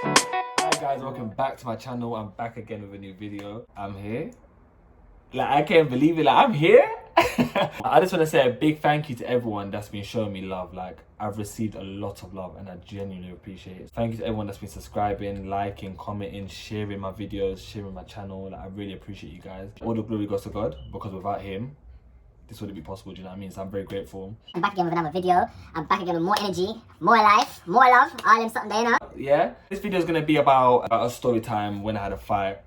Hi guys, welcome back to my channel. I'm back again with a new video. I'm here. Like, I can't believe it. Like, I'm here. I just want to say a big thank you to everyone that's been showing me love. Like, I've received a lot of love and I genuinely appreciate it. Thank you to everyone that's been subscribing, liking, commenting, sharing my videos, sharing my channel. Like, I really appreciate you guys. All the glory goes to God, because without him, this wouldn't be possible, do you know what I mean? So I'm very grateful. I'm back again with another video. I'm back again with more energy, more life, more love. All them something there, you know? Yeah, this video is going to be about a story time when I had a fight.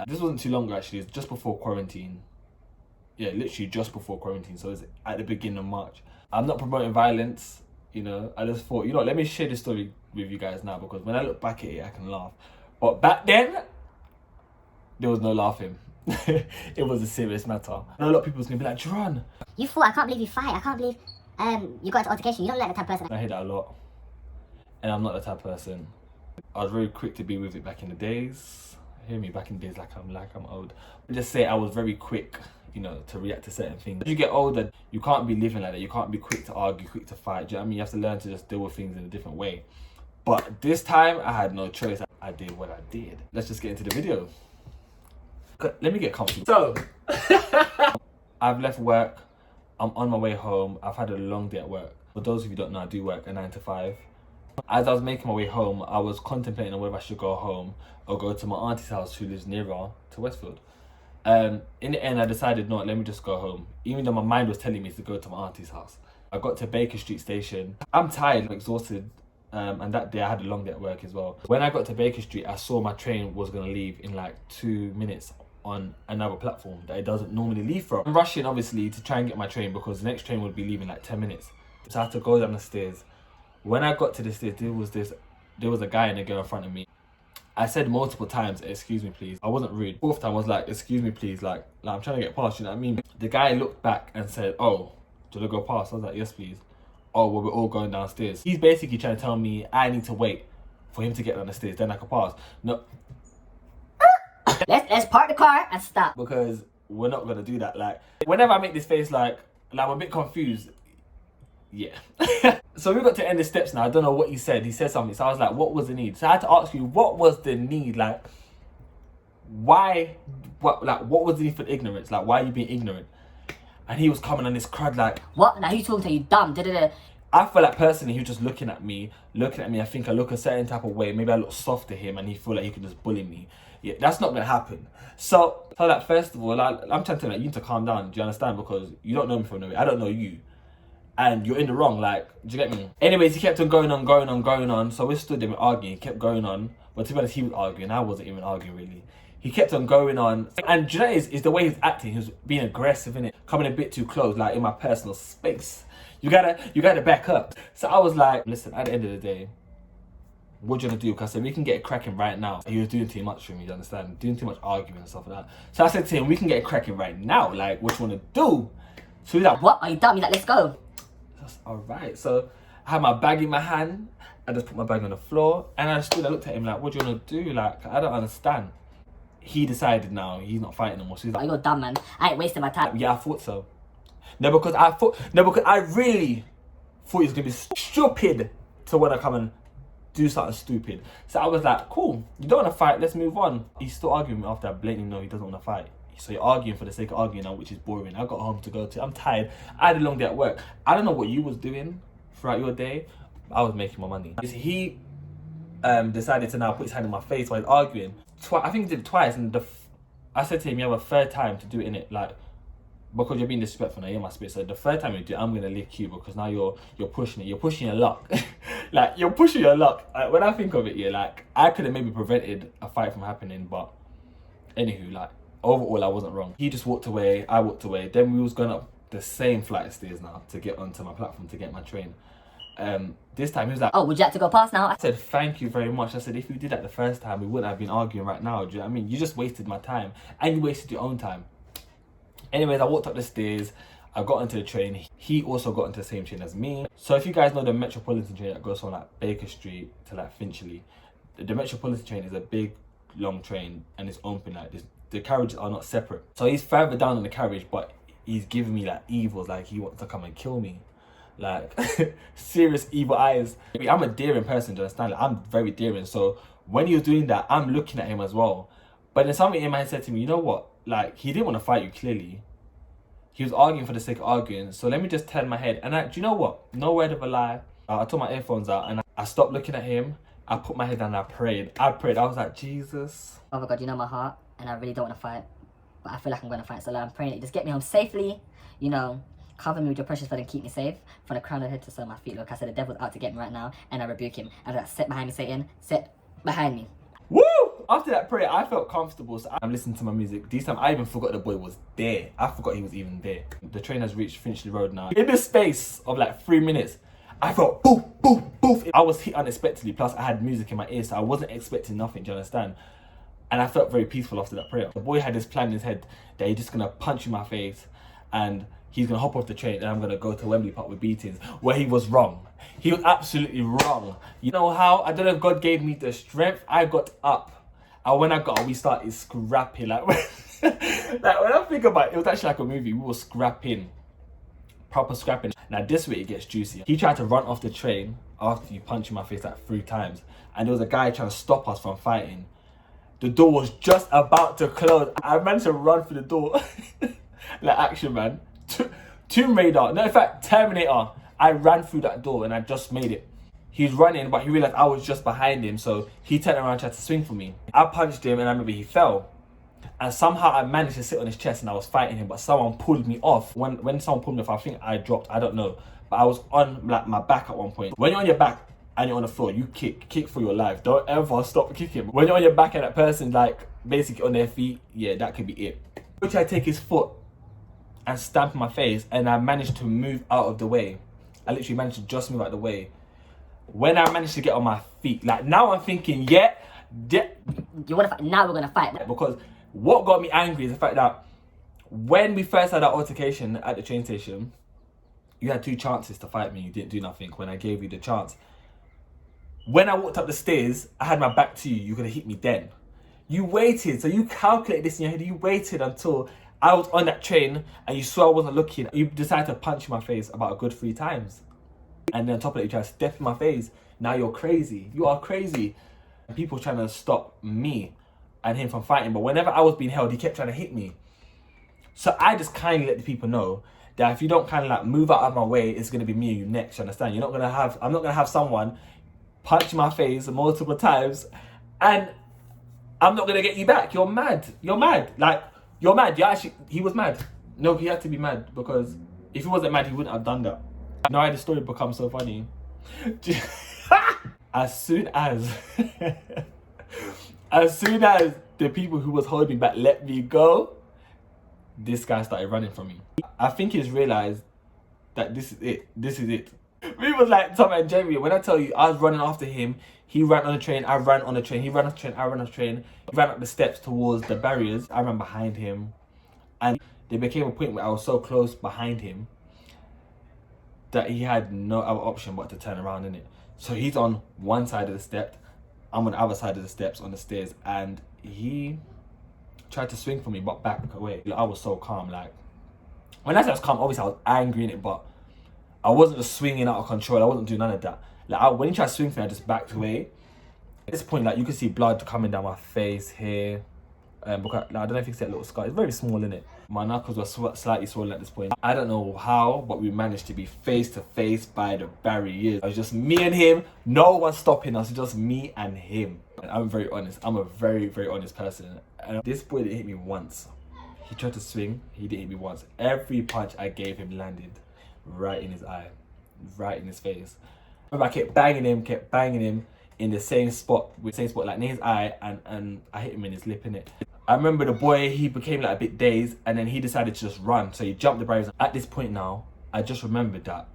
This wasn't too long actually, it's just before quarantine. Yeah, literally just before quarantine, so it's at the beginning of March. I'm not promoting violence, you know. I just thought, you know, let me share this story with you guys now, because when I look back at it, I can laugh. But back then, there was no laughing. It was a serious matter. And a lot of people was gonna be like, Jerron, You thought, I can't believe you fight. I can't believe you got into altercation. You don't like the type of person. I hear that a lot. And I'm not the type of person. I was very quick to be with it back in the days. Hear me, back in the days, like I'm old. Just say I was very quick, you know, to react to certain things. As you get older, you can't be living like that. You can't be quick to argue, quick to fight. Do you know what I mean? You have to learn to just deal with things in a different way. But this time, I had no choice. I did what I did. Let's just get into the video. Let me get comfy. So, I've left work. I'm on my way home. I've had a long day at work. For those of you who don't know, I do work a 9 to 5. As I was making my way home, I was contemplating on whether I should go home or go to my auntie's house, who lives nearer to Westfield. In the end, I decided, no, let me just go home. Even though my mind was telling me to go to my auntie's house. I got to Baker Street Station. I'm tired, I'm exhausted. And that day I had a long day at work as well. When I got to Baker Street, I saw my train was gonna leave in like 2 minutes on another platform that it doesn't normally leave from. I'm rushing obviously to try and get my train because the next train would be leaving like 10 minutes. So I had to go down the stairs. When I got to the stairs, there was a guy and a girl in front of me. I said multiple times, excuse me please. I wasn't rude. Fourth time I was like, excuse me please, like I'm trying to get past, you know what I mean? The guy looked back and said, oh, should I go past? I was like, yes please. Oh, well, we're all going downstairs. He's basically trying to tell me I need to wait for him to get down the stairs, then I can pass. No. Let's park the car and stop. Because we're not gonna do that. Like, whenever I make this face, like I'm a bit confused. Yeah. So we got to end the steps now. I don't know what he said. He said something. So I was like, what was the need? So I had to ask you, what was the need? Like, why? What was the need for ignorance? Like, why are you being ignorant? And he was coming on this crud like, What? Now you talking to you dumb? Da-da-da. I feel like personally he was just looking at me. I think I look a certain type of way. Maybe I look soft to him and he feel like he could just bully me. Yeah, that's not gonna happen. So like, first of all, I'm trying to tell you, like, you need to calm down. Do you understand? Because you don't know me from nowhere. I don't know you. And you're in the wrong, like, do you get me? Anyways, he kept on going on. So we stood there arguing, he kept going on. But to be honest, he was arguing. I wasn't even arguing really. He kept on going on. And do you know is the way he was acting, he was being aggressive, innit? Coming a bit too close, like in my personal space. You gotta back up. So I was like, listen, at the end of the day, what do you want to do? Because I said, we can get it cracking right now. He was doing too much for me, you understand? Doing too much arguing and stuff like that. So I said to him, we can get it cracking right now. Like, what you want to do? So he's like, What? Are you dumb? He's like, let's go. Alright, so I had my bag in my hand. I just put my bag on the floor. And I looked at him like, what do you want to do? Like, I don't understand. He decided now he's not fighting anymore. So he's Oh, like, you're dumb, man. I ain't wasting my time. yeah, I thought so. No, because I really thought he was gonna be stupid to want to come and do something stupid. So I was like, cool, you don't want to fight, let's move on. He's still arguing after I blatantly know he doesn't want to fight. So you're arguing for the sake of arguing now, which is boring. I got home to go to. I'm tired. I had a long day at work. I don't know what you was doing throughout your day. I was making my money. He decided to now put his hand in my face while he's arguing. I think he did it twice, and I said to him, you have a third time to do it in it, like, because you're being disrespectful now, you're my spirit. So the third time you do it, I'm gonna lick you because now you're pushing it. You're pushing your luck. Like, you're pushing your luck. When I think of it, yeah, like, I could have maybe prevented a fight from happening, but anywho, like, overall I wasn't wrong. He just walked away, I walked away. Then we was going up the same flight of stairs now to get onto my platform to get my train. This time he was like, Oh, would you like to go past now? I said, thank you very much. I said, if you did that the first time, we wouldn't have been arguing right now. Do you know what I mean? You just wasted my time and you wasted your own time. Anyways, I walked up the stairs. I got into the train. He also got into the same train as me. So if you guys know the Metropolitan train that goes from like Baker Street to like Finchley, the Metropolitan train is a big, long train and it's open like this. The carriages are not separate. So he's further down in the carriage, but he's giving me like evils, like he wants to come and kill me. Like, serious evil eyes. I mean, I'm a daring person, do you understand? Like, I'm very daring. So when he was doing that, I'm looking at him as well. But then something in my head said to me, you know what? Like, he didn't want to fight you, clearly. He was arguing for the sake of arguing. So let me just turn my head. And do you know what? No word of a lie. I took my earphones out and I stopped looking at him. I put my head down and I prayed. I was like, Jesus. Oh my God, you know my heart, and I really don't want to fight. But I feel like I'm going to fight. So like, I'm praying that you just get me home safely. You know, cover me with your precious blood and keep me safe. From the crown of the head to the sole of my feet. Look, I said the devil's out to get me right now. And I rebuke him. And I like, sit behind me, Satan. Sit behind me. Woo! After that prayer, I felt comfortable, so I'm listening to my music. This time, I even forgot the boy was there. I forgot he was even there. The train has reached Finchley Road now. In the space of like 3 minutes, I felt boof, boof, boof. I was hit unexpectedly, plus I had music in my ears, so I wasn't expecting nothing, do you understand? And I felt very peaceful after that prayer. The boy had this plan in his head that he's just gonna punch in my face and he's gonna hop off the train and I'm gonna go to Wembley Park with beatings, where he was wrong. He was absolutely wrong. You know how? I don't know if God gave me the strength. I got up. And when I got up, we started scrapping. Like, like when I think about it, it was actually like a movie. We were scrapping. Proper scrapping. Now this way it gets juicy. He tried to run off the train after you punched in my face like 3 times. And there was a guy trying to stop us from fighting. The door was just about to close. I managed to run through the door. Like Action Man. Tomb Raider. No, in fact, Terminator. I ran through that door and I just made it. He's running, but he realized I was just behind him, so he turned around and tried to swing for me. I punched him and I remember he fell. And somehow I managed to sit on his chest and I was fighting him, but someone pulled me off. When someone pulled me off, I think I dropped, I don't know. But I was on like my back at one point. When you're on your back and you're on the floor, you kick for your life. Don't ever stop kicking. When you're on your back and that person's like basically on their feet, yeah, that could be it. Which I take his foot and stamp in my face and I managed to move out of the way. I literally managed to just move out of the way. When I managed to get on my feet, like now I'm thinking, yeah. You want to fight? Now we're going to fight. Because what got me angry is the fact that when we first had that altercation at the train station, you had 2 chances to fight me. You didn't do nothing when I gave you the chance. When I walked up the stairs, I had my back to you. You could have hit me then. You waited. So you calculated this in your head. You waited until I was on that train and you saw I wasn't looking. You decided to punch in my face about a good 3 times. And then on top of it, you try to step in my face. Now you're crazy. You are crazy. And people trying to stop me and him from fighting. But whenever I was being held, he kept trying to hit me. So I just kindly let the people know that if you don't kind of like move out of my way, it's going to be me and you next. You understand? I'm not going to have someone punch my face multiple times and I'm not going to get you back. You're mad. You're mad. Like, you're mad. He was mad. No, he had to be mad because if he wasn't mad, he wouldn't have done that. Now why the story becomes so funny. As soon as the people who was holding me back let me go, this guy started running from me. I think he's realized that this is it. This is it. We was like Tom and Jerry. When I tell you, I was running after him. He ran on the train. I ran on the train. He ran on the train. I ran on the train. He ran up the steps towards the barriers. I ran behind him, and there became a point where I was so close behind him that he had no other option but to turn around, innit? So he's on one side of the step, I'm on the other side of the steps on the stairs, and he tried to swing for me but back away. Like, I was so calm. Like, when I say I was calm, obviously I was angry in it, but I wasn't just swinging out of control. I wasn't doing none of that. Like, when he tried to swing for me, I just backed away. At this point, like, you could see blood coming down my face here. Because, like, I don't know if you can see that little scar. It's very small, innit? My knuckles were slightly swollen at this point. I don't know how, but we managed to be face to face by the barriers. It was just me and him. No one stopping us. Just me and him. And I'm very honest. I'm a very, very honest person. And this boy didn't hit me once. He tried to swing. He didn't hit me once. Every punch I gave him landed right in his eye, right in his face. I remember I kept banging him in the same spot, like near his eye, and I hit him in his lip, innit? I remember the boy, he became like a bit dazed, and then he decided to just run. So he jumped the barriers. At this point now, I just remembered that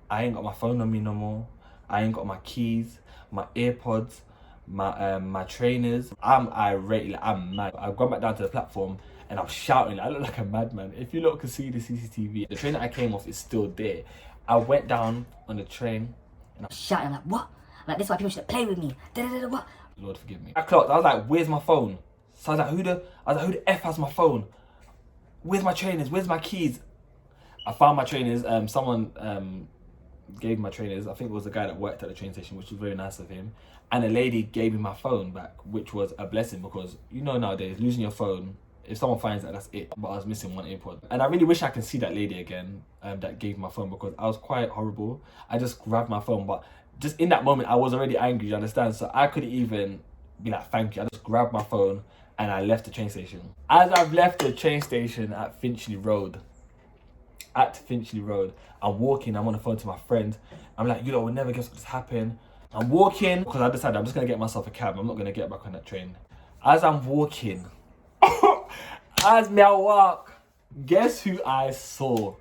I ain't got my phone on me no more. I ain't got my keys, my AirPods, my trainers. I'm irate, like, I'm mad. I've gone back down to the platform and I'm shouting. I look like a madman. If you lot can see the CCTV, the train that I came off is still there. I went down on the train and I'm shouting. I'm like, what? Like, this is why people should play with me. What? Lord forgive me. I clocked. I was like, where's my phone? So I was like, who the F has my phone? Where's my trainers? Where's my keys? I found my trainers. Someone gave my trainers, I think it was the guy that worked at the train station, which was very nice of him. And a lady gave me my phone back, which was a blessing because, you know, nowadays, losing your phone, if someone finds that, that's it. But I was missing one AirPod. And I really wish I could see that lady again that gave my phone, because I was quite horrible. I just grabbed my phone, but just in that moment, I was already angry, you understand? So I couldn't even be like, thank you. I just grabbed my phone and I left the train station. As I've left the train station at Finchley Road, I'm walking, I'm on the phone to my friend. I'm like, you know, we'll never guess what just happened. I'm walking, because I decided I'm just going to get myself a cab. I'm not going to get back on that train. As I'm walking, as me I walk, guess who I saw?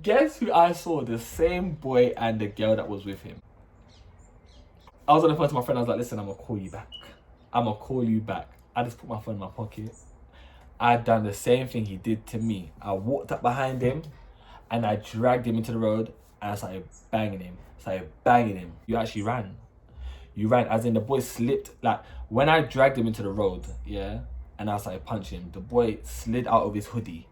Guess who I saw? The same boy and the girl that was with him. I was on the phone to my friend. I was like, listen, I'm going to call you back. I'm going to call you back. I just put my phone in my pocket. I'd done the same thing he did to me. I walked up behind him and I dragged him into the road and I started banging him. You actually ran. You ran, as in the boy slipped. Like, when I dragged him into the road, yeah, and I started punching him, the boy slid out of his hoodie.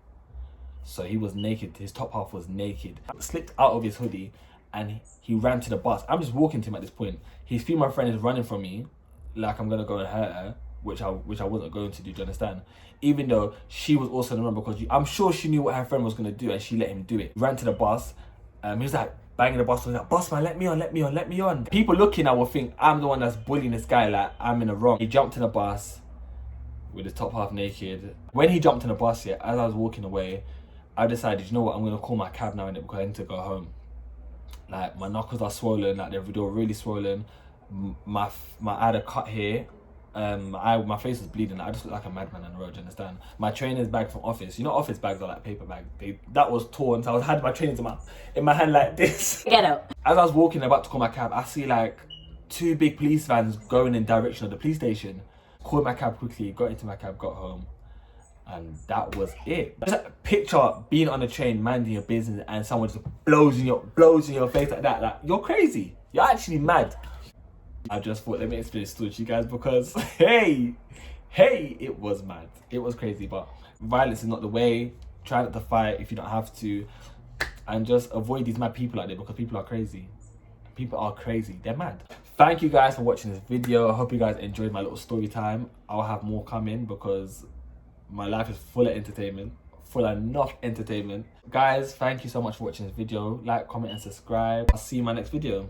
So he was naked. His top half was naked. Slipped out of his hoodie and he ran to the bus. I'm just walking to him at this point. His female friend is running from me like I'm going to go and hurt her, which I wasn't going to do, do you understand? Even though she was also in the room, because I'm sure she knew what her friend was going to do and she let him do it. Ran to the bus. He was like banging the bus. He was like, boss man, let me on. People looking, I will think I'm the one that's bullying this guy, like I'm in the wrong. He jumped in the bus with his top half naked. When he jumped in the bus, yeah, as I was walking away, I decided, you know what, I'm going to call my cab now, innit, because I need to go home. Like, my knuckles are swollen, like they were really swollen. I had a cut here. My face was bleeding. I just looked like a madman on the road, you understand? My trainer's bag from office, you know, office bags are like paper bags. That was torn, so I had my trainers in my hand like this. Get out. As I was walking about to call my cab, I see like 2 big police vans going in direction of the police station. Called my cab quickly, got into my cab, got home, and that was it. Just picture being on a train, minding your business, and someone just blows in your face like that. Like, you're crazy. You're actually mad. I just thought, let me explain this story to you guys, because hey, it was mad. It was crazy, but violence is not the way. Try not to fight if you don't have to, and just avoid these mad people out there, because people are crazy. People are crazy. They're mad. Thank you guys for watching this video. I hope you guys enjoyed my little story time. I'll have more coming because my life is full of entertainment. Full of enough entertainment. Guys, thank you so much for watching this video. Like, comment, and subscribe. I'll see you in my next video.